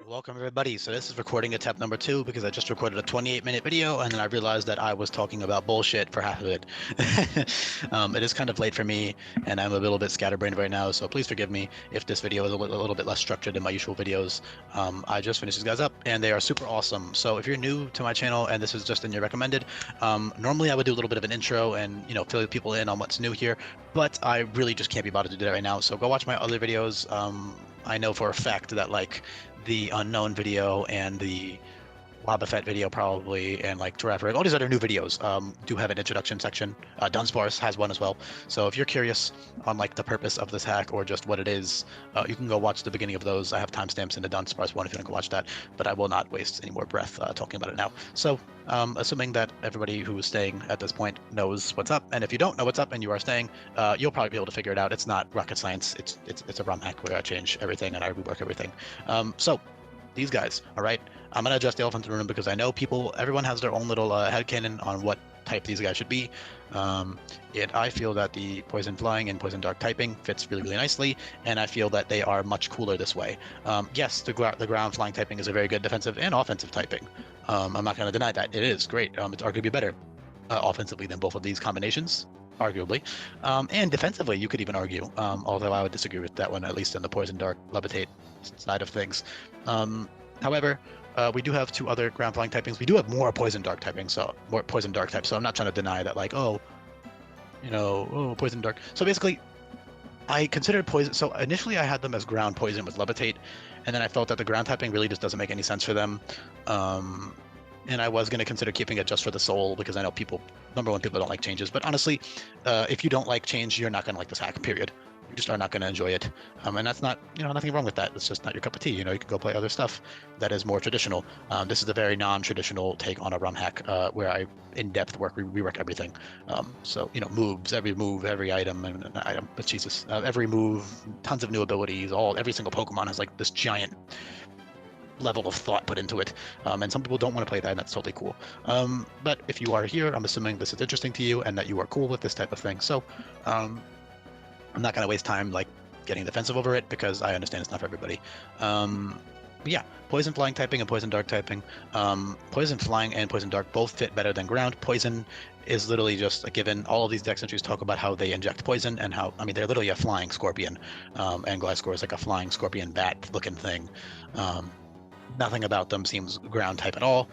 Welcome everybody. So this is recording attempt number 2 because I just recorded a 28-minute video and then I realized that I was talking about bullshit for half of it. It is kind of late for me and I'm a little bit scatterbrained right now, so please forgive me if this video is a little bit less structured than my usual videos. I just finished these guys up and they are super awesome. So if you're new to my channel and this is just in your recommended, normally I would do a little bit of an intro and fill people in on what's new here, but I really just can't be bothered to do that right now. So go watch my other videos. I know for a fact that the unknown video and the Wobbuffet video probably, and like Giraffe, all these other new videos do have an introduction section. Dunsparce has one as well. So if you're curious on the purpose of this hack or just what it is, you can go watch the beginning of those. I have timestamps in the Dunsparce one if you want to go watch that, but I will not waste any more breath talking about it now. So assuming that everybody who is staying at this point knows what's up, and if you don't know what's up and you are staying, you'll probably be able to figure it out. It's not rocket science. It's a ROM hack where I change everything and I rework everything. So these guys, all right? I'm going to address the elephant in the room because I know everyone has their own little headcanon on what type these guys should be. I feel that the Poison Flying and Poison Dark typing fits really, really nicely, and I feel that they are much cooler this way. Yes, the Ground Flying typing is a very good defensive and offensive typing. I'm not going to deny that. It is great. It's arguably better offensively than both of these combinations, arguably. And defensively, you could even argue, although I would disagree with that one, at least in the Poison Dark Levitate side of things. However, we do have two other ground flying typings. We do have more Poison Dark typing, so more Poison Dark types. So I'm not trying to deny that, Poison Dark. So basically, I considered Poison. So initially, I had them as ground Poison with Levitate, and then I felt that the ground typing really just doesn't make any sense for them. And I was going to consider keeping it just for the soul because I know number one, people don't like changes. But honestly, if you don't like change, you're not going to like this hack, period. You just are not going to enjoy it. And that's not, nothing wrong with that. It's just not your cup of tea. You can go play other stuff that is more traditional. This is a very non-traditional take on a ROM hack where I in-depth rework everything. So, moves, every move, every item, and item, but Jesus, every move, tons of new abilities, every single Pokemon has this giant level of thought put into it, and some people don't want to play that, and that's totally cool. But if you are here, I'm assuming this is interesting to you and that you are cool with this type of thing. So I'm not going to waste time getting defensive over it because I understand it's not for everybody. But yeah, Poison Flying typing and Poison Dark typing. Poison Flying and Poison Dark both fit better than Ground. Poison is literally just a given. All of these dex entries talk about how they inject poison and how, they're literally a flying scorpion, and Gliscor is like a flying scorpion bat looking thing. Nothing about them seems ground type at all.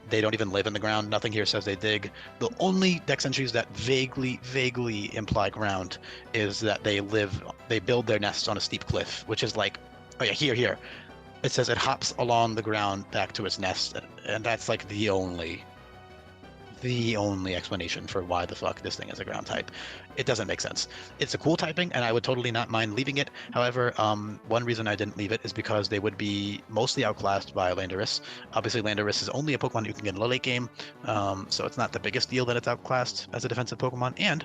They don't even live in the ground. Nothing here says they dig. The only dex entries that vaguely imply ground is that they build their nests on a steep cliff, which is oh yeah, here. It says it hops along the ground back to its nest, and that's the only explanation for why the fuck this thing is a ground type. It doesn't make sense. It's a cool typing, and I would totally not mind leaving it. However, one reason I didn't leave it is because they would be mostly outclassed by Landorus. Obviously, Landorus is only a Pokemon you can get in the late game, so it's not the biggest deal that it's outclassed as a defensive Pokemon. And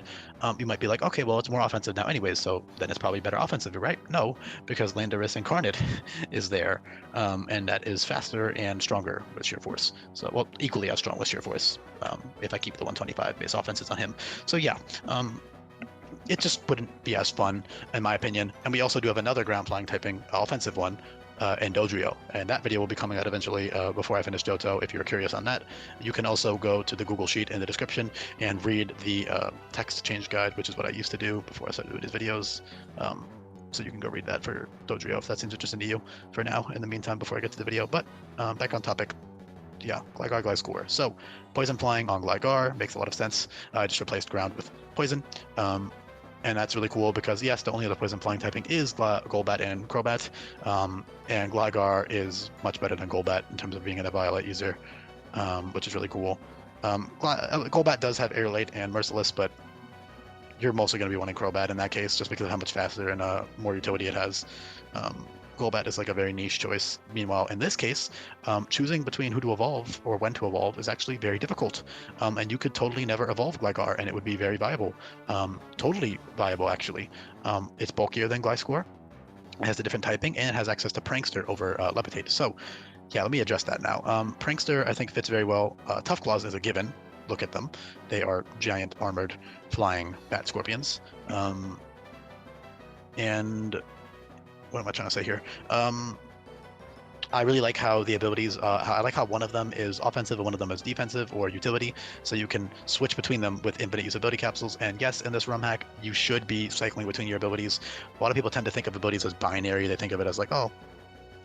you might be like, okay, well, it's more offensive now anyways, so then it's probably better offensive, right? No, because Landorus Incarnate is there, and that is faster and stronger with Sheer Force. So, well, equally as strong with Sheer Force. If I keep the 125 base offenses on him. So yeah, it just wouldn't be as fun, in my opinion. And we also do have another ground flying typing offensive one in Dodrio, and that video will be coming out eventually before I finish Johto. If you're curious on that, you can also go to the Google Sheet in the description and read the text change guide, which is what I used to do before I started doing these videos. So you can go read that for Dodrio if that seems interesting to you for now, in the meantime, before I get to the video. But back on topic. Yeah, Gligar, Gliscor. So, Poison Flying on Gligar makes a lot of sense. I just replaced Ground with Poison. And that's really cool because, yes, the only other Poison Flying typing is Golbat and Crobat. And Gligar is much better than Golbat in terms of being a Violet user, which is really cool. Golbat does have Air Late and Merciless, but you're mostly going to be wanting Crobat in that case just because of how much faster and more utility it has. Golbat is a very niche choice. Meanwhile, in this case, choosing between who to evolve or when to evolve is actually very difficult. And you could totally never evolve Gligar, and it would be very viable. Totally viable, actually. It's bulkier than Gliscor. It has a different typing, and it has access to Prankster over Levitate. So, yeah, let me address that now. Prankster, I think, fits very well. Tough Claws is a given. Look at them. They are giant, armored, flying bat scorpions. And what am I trying to say here? I really like how the abilities, I like how one of them is offensive and one of them is defensive or utility. So you can switch between them with infinite usability capsules. And yes, in this ROM hack, you should be cycling between your abilities. A lot of people tend to think of abilities as binary. They think of it as like, oh,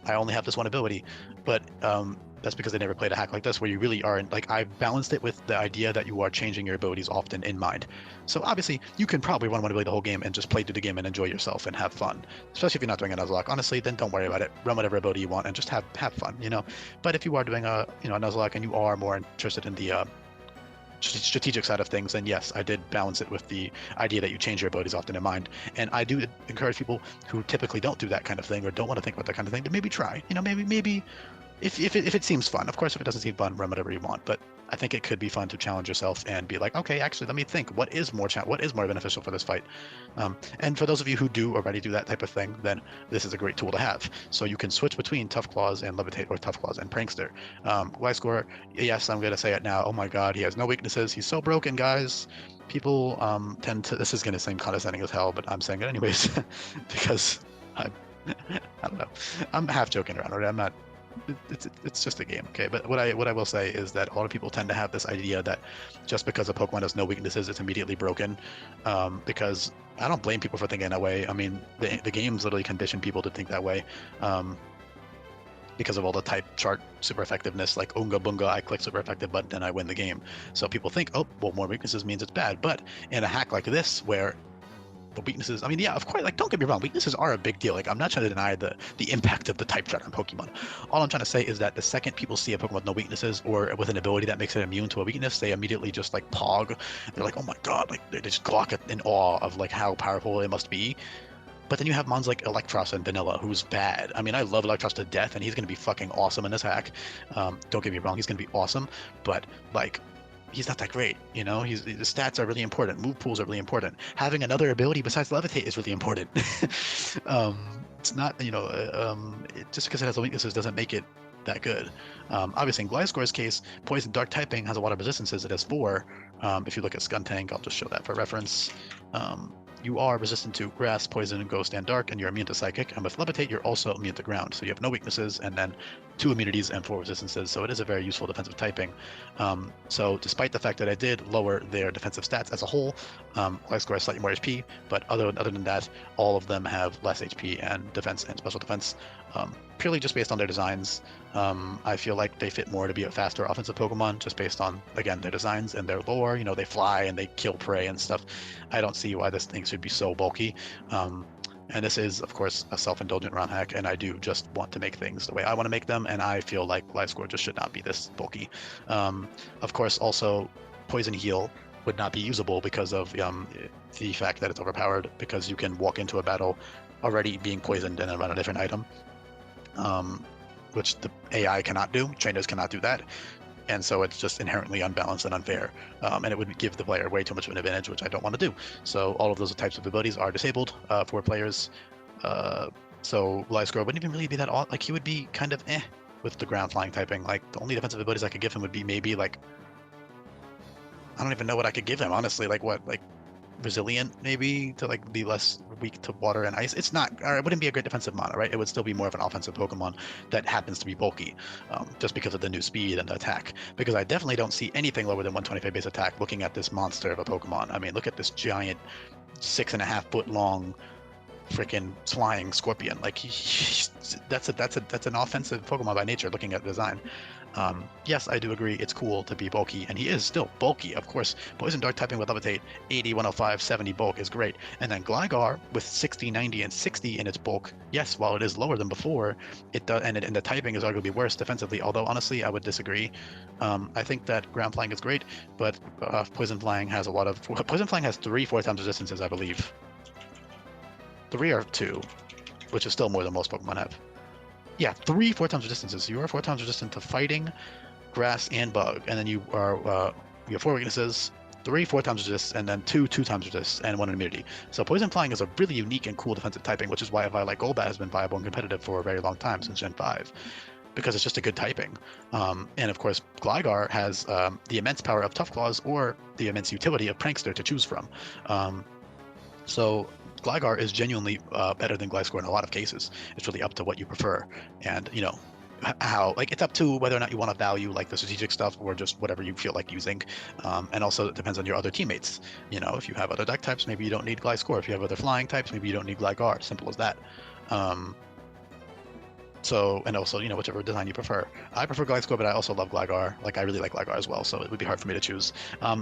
I only have this one ability, but that's because they never played a hack like this where you really are like I balanced it with the idea that you are changing your abilities often in mind. So obviously you can probably run one ability the whole game and just play through the game and enjoy yourself and have fun. Especially if you're not doing a Nuzlocke. Honestly, then don't worry about it. Run whatever ability you want and just have fun, you know. But if you are doing a a Nuzlocke and you are more interested in the strategic side of things, then yes, I did balance it with the idea that you change your abilities often in mind. And I do encourage people who typically don't do that kind of thing or don't want to think about that kind of thing to maybe try. Maybe if it seems fun. Of course, if it doesn't seem fun, run whatever you want. But I think it could be fun to challenge yourself and be like, okay, actually, let me think. What is more beneficial for this fight? And for those of you who do already do that type of thing, then this is a great tool to have. So you can switch between Tough Claws and Levitate or Tough Claws and Prankster. Gliscor, yes, I'm gonna say it now. Oh my God, he has no weaknesses. He's so broken, guys. People tend to. This is gonna seem condescending as hell, but I'm saying it anyways because I don't know. I'm half joking around. Right? I'm not. It's just a game, okay? But what I will say is that a lot of people tend to have this idea that just because a Pokemon has no weaknesses, it's immediately broken. Because I don't blame people for thinking that way. I mean, the games literally condition people to think that way. Because of all the type chart super effectiveness, like Unga Bunga, I click super effective button and I win the game. So people think, oh, well, more weaknesses means it's bad. But in a hack like this, where the weaknesses, I mean, yeah, of course, like, don't get me wrong, weaknesses are a big deal. Like, I'm not trying to deny the impact of the type chart on Pokemon. All I'm trying to say is that the second people see a Pokemon with no weaknesses or with an ability that makes it immune to a weakness, they immediately just like pog. They're like, oh my God, like they just glock it in awe of like how powerful it must be. But then you have mons like Electros and Vanilla, who's bad. I mean, I love Electros to death, and he's going to be fucking awesome in this hack. Don't get me wrong, he's going to be awesome, but like, he's not that great, you know. The stats are really important. Move pools are really important. Having another ability besides Levitate is really important. It's not, just because it has the weaknesses doesn't make it that good. Obviously, in Gliscor's case, Poison Dark typing has a lot of resistances. It has 4. If you look at Skuntank, I'll just show that for reference. You are resistant to Grass, Poison, Ghost, and Dark, and you're immune to Psychic. And with Levitate, you're also immune to Ground. So you have no weaknesses, and then 2 immunities and 4 resistances. So it is a very useful defensive typing. So despite the fact that I did lower their defensive stats as a whole, Gliscor has slightly more HP, but other than that, all of them have less HP and defense and special defense. Purely just based on their designs. I feel like they fit more to be a faster offensive Pokemon, just based on, again, their designs and their lore. You know, they fly and they kill prey and stuff. I don't see why this thing should be so bulky. And this is, of course, a self-indulgent ROM hack, and I do just want to make things the way I want to make them, and I feel like Gliscor just should not be this bulky. Of course, also, Poison Heal would not be usable because of the fact that it's overpowered, because you can walk into a battle already being poisoned and then run a different item. Which the AI cannot do, trainers cannot do that, and so it's just inherently unbalanced and unfair, and it would give the player way too much of an advantage, which I don't want to do. So all of those types of abilities are disabled for players. So Gliscor wouldn't even really be that odd. Like, he would be kind of with the ground flying typing. Like, the only defensive abilities I could give him would be maybe like, I don't even know what I could give him, honestly. Like, what, like resilient maybe, to like be less weak to water and ice. It's not, or it wouldn't be a great defensive mono, right? It would still be more of an offensive Pokemon that happens to be bulky, just because of the new speed and the attack. Because I definitely don't see anything lower than 125 base attack looking at this monster of a Pokemon. I mean, look at this giant 6.5 foot long freaking flying scorpion. Like, that's an offensive Pokemon by nature, looking at the design. Yes, I do agree it's cool to be bulky, and he is still bulky. Of course, Poison Dark typing with Levitate, 80, 105, 70 bulk is great. And then Gligar with 60, 90, and 60 in its bulk, yes, while it is lower than before, it does, and the typing is arguably worse defensively, although honestly, I would disagree. I think that Ground Flying is great, but Poison Flying has 3 4 times resistances, I believe. 3 or 2, which is still more than most Pokemon have. Yeah, 3 4 times resistances. You are 4 times resistant to fighting, grass, and bug, and then you have 4 weaknesses, 3 4 times resist, and then 2 times resist, and 1 immunity. So Poison Flying is a really unique and cool defensive typing, which is why Violet Golbat has been viable and competitive for a very long time, since Gen 5, because it's just a good typing. And of course, Gligar has the immense power of Tough Claws or the immense utility of Prankster to choose from. So Gligar is genuinely better than Gliscor in a lot of cases. It's really up to what you prefer. And, how, like, it's up to whether or not you want to value like the strategic stuff or just whatever you feel like using. And also it depends on your other teammates. You know, if you have other deck types, maybe you don't need Gliscor. If you have other flying types, maybe you don't need Gligar. Simple as that. So, and also, you know, whichever design you prefer. I prefer Gliscor, but I also love Gligar. Like, I really like Gligar as well, so it would be hard for me to choose.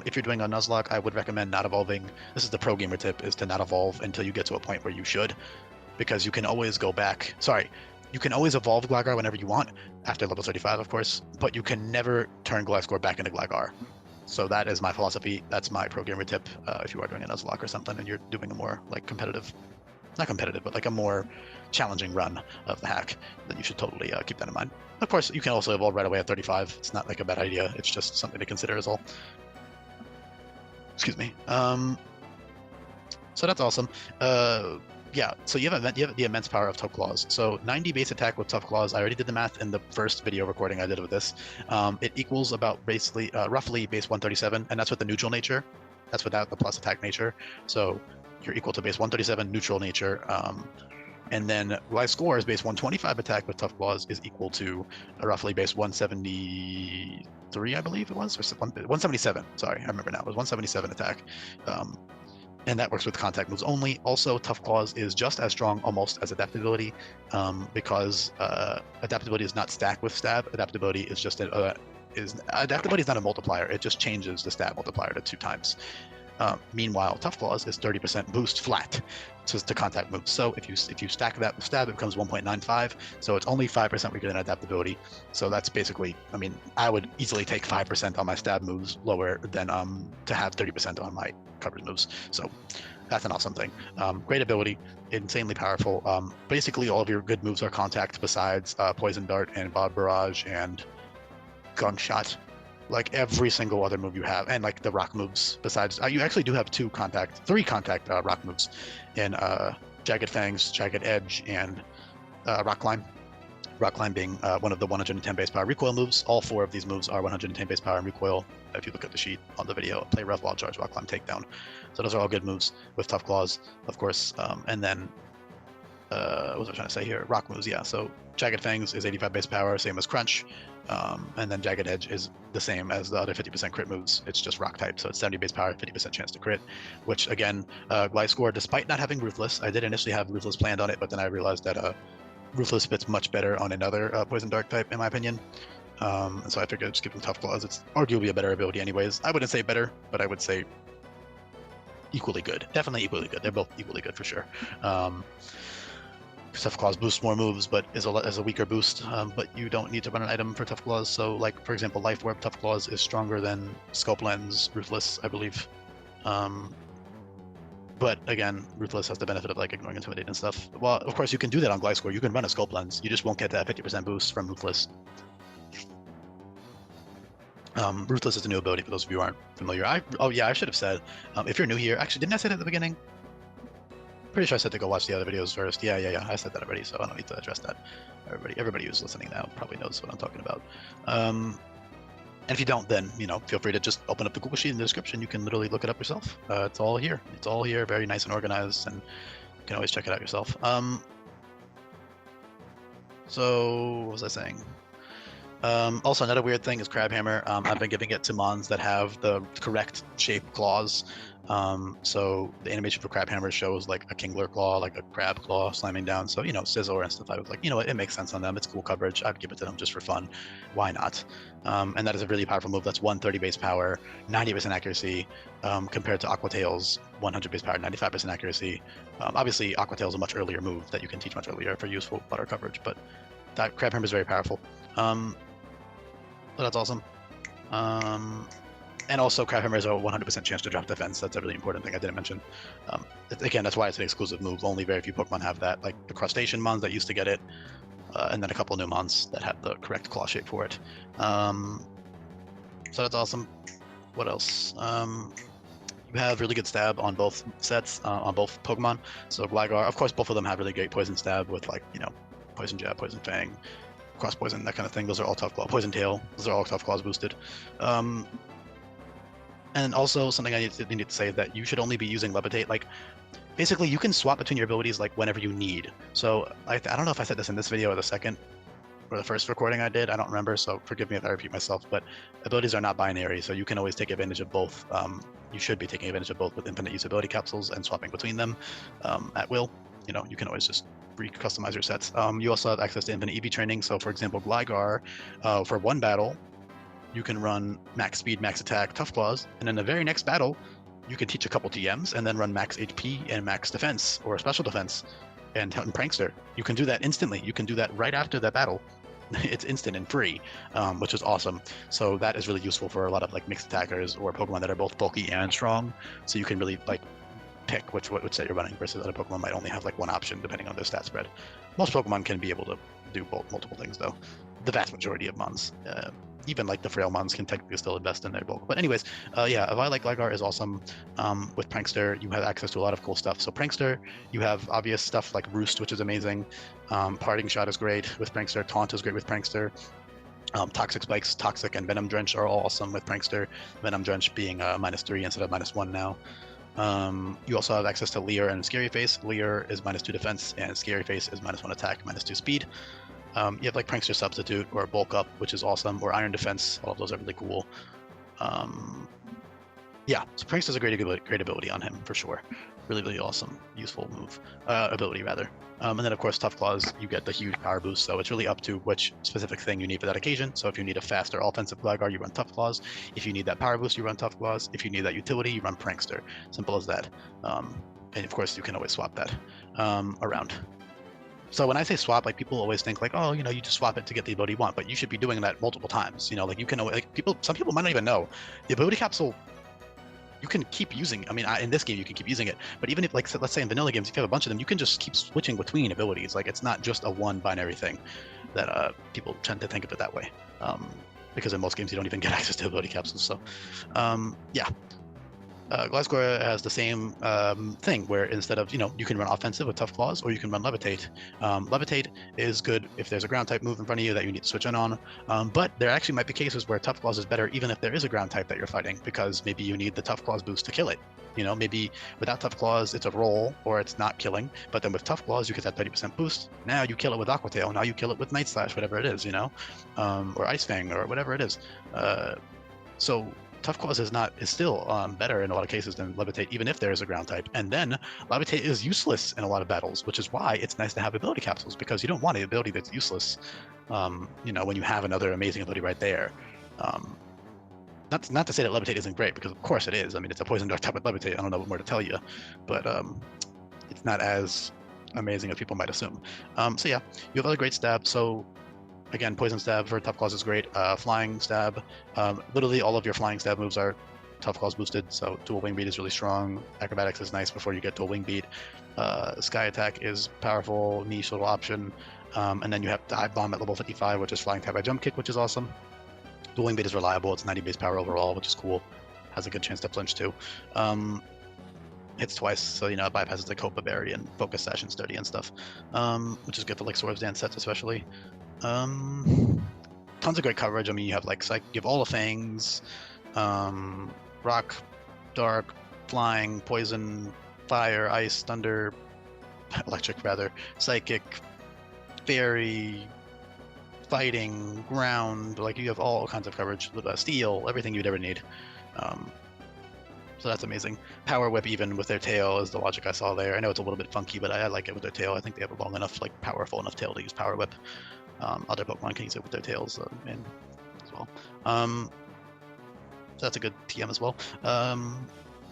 If you're doing a Nuzlocke, I would recommend not evolving. This is the pro gamer tip, is to not evolve until you get to a point where you should, because you can always go back. Sorry, you can always evolve Gligar whenever you want, after level 35, of course, but you can never turn Gliscor back into Gligar. So that is my philosophy. That's my pro gamer tip. If you are doing a Nuzlocke or something and you're doing a more like competitive, not competitive, but like a more challenging run of the hack, then you should totally keep that in mind. Of course, you can also evolve right away at 35. It's not like a bad idea. It's just something to consider is all. Excuse me. So that's awesome. Yeah, so you have the immense power of Tough Claws. So 90 base attack with Tough Claws. I already did the math in the first video recording I did with this. It equals about basically roughly base 137, and that's with the neutral nature. That's without the plus attack nature. So you're equal to base 137 neutral nature. And then Gliscor's base 125 attack with Tough Claws is equal to roughly base 173, I believe it was, or 177. Sorry, I remember now. It was 177 attack. And that works with contact moves only. Also, Tough Claws is just as strong almost as adaptability, because adaptability is not stacked with stab. Adaptability is just adaptability is not a multiplier. It just changes the stab multiplier to 2 times. Meanwhile, Tough Claws is 30% boost flat to contact moves. So if you stack that with stab, it becomes 1.95. So it's only 5% weaker than adaptability. So that's basically, I mean, I would easily take 5% on my stab moves lower than to have 30% on my coverage moves. So that's an awesome thing. Great ability, insanely powerful. Basically, all of your good moves are contact besides Poison Dart and Bob Barrage and Gunshot. Like every single other move you have, and like the rock moves besides, you actually do have 3 contact rock moves in Jagged Fangs, Jagged Edge, and Rock Climb. Rock Climb being one of the 110 base power recoil moves. All 4 of these moves are 110 base power and recoil. If you look at the sheet on the video, play rough, wild charge, Rock Climb, takedown. So those are all good moves with Tough Claws, of course. And then what was I trying to say here? Rock moves, yeah. So Jagged Fangs is 85 base power, same as Crunch. And then Jagged Edge is the same as the other 50% crit moves. It's just rock type, so it's 70 base power, 50% chance to crit, which again, Gliscor, despite not having Ruthless, I did initially have Ruthless planned on it, but then I realized that Ruthless fits much better on another Poison Dark type, in my opinion. And so I figured I'd just give them Tough Claws. It's arguably a better ability anyways. I wouldn't say better, but I would say equally good. Definitely equally good. They're both equally good for sure. Tough Claws boosts more moves, but is a weaker boost. But you don't need to run an item for Tough Claws. So, like for example, Life Orb Tough Claws is stronger than Scope Lens Ruthless, I believe. But again, Ruthless has the benefit of like ignoring Intimidate and stuff. Well, of course, you can do that on Gliscor. You can run a Scope Lens. You just won't get that 50% boost from Ruthless. Ruthless is a new ability for those of you who aren't familiar. Oh yeah, I should have said, if you're new here, actually, didn't I say that at the beginning? Pretty sure I said to go watch the other videos first. Yeah. I said that already, so I don't need to address that. Everybody who's listening now probably knows what I'm talking about. And if you don't, then feel free to just open up the Google sheet in the description. You can literally look it up yourself. It's all here. It's all here, very nice and organized, and you can always check it out yourself. So what was I saying? Also, another weird thing is Crabhammer. I've been giving it to mons that have the correct shape claws. So the animation for Crabhammer shows like a Kingler claw, like a crab claw slamming down. So, Sizzle and stuff. I was like, it makes sense on them. It's cool coverage. I'd give it to them just for fun. Why not? And that is a really powerful move. That's 130 base power, 90% accuracy, compared to Aqua Tail's 100 base power, 95% accuracy. Obviously, Aqua Tail is a much earlier move that you can teach much earlier for useful butter coverage, but that Crabhammer is very powerful. So that's awesome. And also, Crabhammer has a 100% chance to drop defense. That's a really important thing I didn't mention. Again, that's why it's an exclusive move. Only very few Pokemon have that, like the Crustacean mons that used to get it, and then a couple new mons that have the correct claw shape for it. So that's awesome. What else? You have really good stab on both sets, on both Pokemon. So Gligar, of course, both of them have really great poison stab with Poison Jab, Poison Fang, Cross Poison, that kind of thing. Those are all Tough Claw. Poison Tail, those are all Tough Claws boosted. And also something I need to say is that you should only be using Levitate. Like, basically, you can swap between your abilities like whenever you need. So I don't know if I said this in this video or the second or the first recording I did. I don't remember, so forgive me if I repeat myself, but abilities are not binary, so you can always take advantage of both. You should be taking advantage of both with infinite usability capsules and swapping between them at will. You know, you can always just re-customize your sets. You also have access to infinite EV training. So for example, Gligar, for one battle, you can run max speed, max attack, tough claws, and in the very next battle, you can teach a couple TMs and then run max HP and max defense or special defense and prankster. You can do that instantly. You can do that right after that battle. It's instant and free, which is awesome. So that is really useful for a lot of like mixed attackers or Pokemon that are both bulky and strong. So you can really like pick which set you're running versus other Pokemon might only have like one option depending on their stat spread. Most Pokemon can be able to do multiple things though. The vast majority of Mons. Even like the frail Mons can technically still invest in their bulk. But anyways, yeah, a Vi like Gligar is awesome. With Prankster, you have access to a lot of cool stuff. So Prankster, you have obvious stuff like Roost, which is amazing. Parting Shot is great with Prankster. Taunt is great with Prankster. Toxic Spikes, Toxic, and Venom Drench are all awesome with Prankster. Venom Drench being -3 instead of -1 now. You also have access to Leer and Scary Face. Leer is -2 defense, and Scary Face is -1 attack, -2 speed. You have like Prankster Substitute or Bulk Up, which is awesome, or Iron Defense. All of those are really cool. Yeah, so Prankster's a great ability on him for sure. Really, really awesome, useful move, ability rather. And then of course, Tough Claws, you get the huge power boost. So it's really up to which specific thing you need for that occasion. So if you need a faster offensive Gligar, you run Tough Claws. If you need that power boost, you run Tough Claws. If you need that utility, you run Prankster. Simple as that. And of course, you can always swap that around. So when I say swap, like people always think like, oh, you know, you just swap it to get the ability you want, but you should be doing that multiple times. You know, like you can like some people might not even know the ability capsule. You can keep using. I mean, in this game you can keep using it, but even if like let's say in vanilla games, if you have a bunch of them, you can just keep switching between abilities. Like it's not just a one binary thing that people tend to think of it that way. Because in most games you don't even get access to ability capsules. So yeah. Gliscor has the same thing where instead of, you know, you can run offensive with Tough Claws or you can run Levitate. Levitate is good if there's a ground type move in front of you that you need to switch in on, but there actually might be cases where Tough Claws is better even if there is a ground type that you're fighting, because maybe you need the Tough Claws boost to kill it. You know, maybe without Tough Claws it's a roll or it's not killing, but then with Tough Claws you get that 30% boost. Now you kill it with Aqua Tail, now you kill it with Night Slash, whatever it is, you know, or Ice Fang or whatever it is. So Tough Claws is still better in a lot of cases than Levitate, even if there is a ground type. And then Levitate is useless in a lot of battles, which is why it's nice to have ability capsules, because you don't want an ability that's useless. You know, when you have another amazing ability right there. Not to say that Levitate isn't great, because of course it is. I mean, it's a poison dark type with Levitate. I don't know what more to tell you, but it's not as amazing as people might assume. So yeah, you have other great stabs. So again, Poison Stab for Tough Claws is great. Flying Stab, literally all of your Flying Stab moves are Tough Claws boosted, so Dual Wing Beat is really strong. Acrobatics is nice before you get Dual Wing Beat. Sky Attack is powerful, niche little option. And then you have Dive Bomb at level 55, which is Flying Type by Jump Kick, which is awesome. Dual Wing Beat is reliable, it's 90 base power overall, which is cool. Has a good chance to flinch too. Hits twice, so you know, it bypasses the Copa Berry and Focus Sash and Sturdy and stuff, which is good for like Swords Dance sets especially. Tons of great coverage. I mean, you have like you have all the Fangs, Rock, Dark, Flying, Poison, Fire, Ice, Thunder, Electric rather, Psychic, Fairy, Fighting, Ground. Like you have all kinds of coverage. Steel, everything you'd ever need. So that's amazing. Power Whip, even with their tail, is the logic I saw there. I know it's a little bit funky, but I like it with their tail. I think they have a long enough, like powerful enough tail to use Power Whip. Other Pokemon can use it with their tails as well. So that's a good TM as well.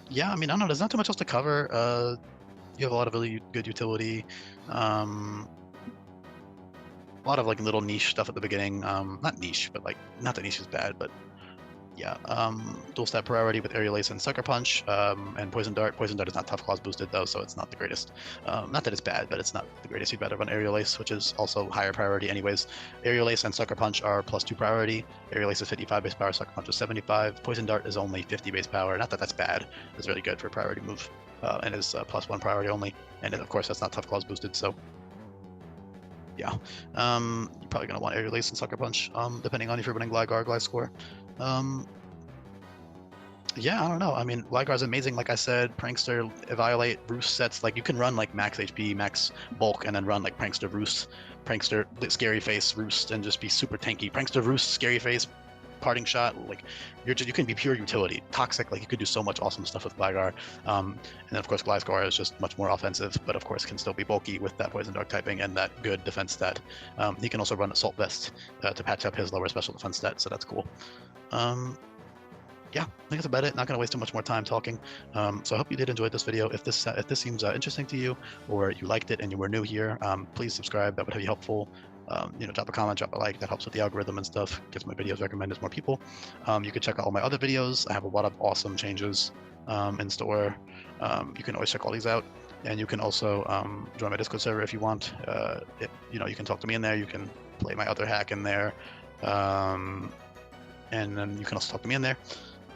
Yeah, I mean, I don't know. There's not too much else to cover. You have a lot of really good utility. A lot of like little niche stuff at the beginning. Not niche, but like not that niche is bad, but yeah. Dual stab priority with Aerial Ace and Sucker Punch, and Poison Dart. Poison Dart is not Tough Claws boosted though, so it's not the greatest. Not that it's bad, but it's not the greatest. You'd rather run Aerial Ace, which is also higher priority anyways. Aerial Ace and Sucker Punch are +2 priority. Aerial Ace is 55 base power, Sucker Punch is 75. Poison Dart is only 50 base power. Not that that's bad. It's really good for a priority move, and is +1 priority only. And of course that's not Tough Claws boosted, so yeah. You're probably gonna want Aerial Ace and Sucker Punch, depending on if you're running Gligar or Gliscor. Yeah, I don't know. I mean, Gligar's amazing, like I said. Prankster, Evaluate, Roost sets. Like you can run like max HP, max bulk, and then run like Prankster Roost Prankster, Scary Face, Roost, and just be super tanky. Prankster, Roost, Scary Face, Parting Shot, like you can be pure utility. Toxic, like you could do so much awesome stuff with Gligar. And then of course Gliscor is just much more offensive, but of course can still be bulky with that Poison Dark typing and that good defense stat. He can also run Assault Vest to patch up his lower special defense stat, so that's cool. Yeah, I think that's about it. Not going to waste too much more time talking. So I hope you did enjoy this video. If this seems interesting to you, or you liked it and you were new here, please subscribe. That would be helpful. Drop a comment, drop a like. That helps with the algorithm and stuff. Gets my videos recommended to more people. You can check out all my other videos. I have a lot of awesome changes in store. You can always check all these out. And you can also join my Discord server if you want. You can talk to me in there. You can play my other hack in there. And then you can also talk to me in there.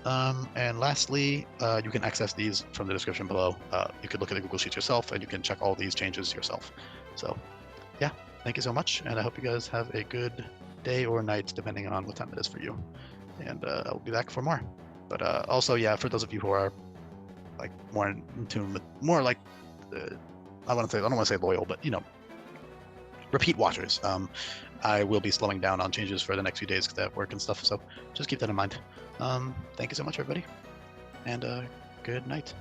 And lastly, you can access these from the description below. You can look at the Google Sheets yourself, and you can check all these changes yourself. So, yeah, thank you so much, and I hope you guys have a good day or night, depending on what time it is for you. And I'll be back for more. But also, yeah, for those of you who are like more in tune with more like I don't want to say loyal, but repeat watchers. I will be slowing down on changes for the next few days because I have work and stuff, so just keep that in mind. Thank you so much, everybody, and good night.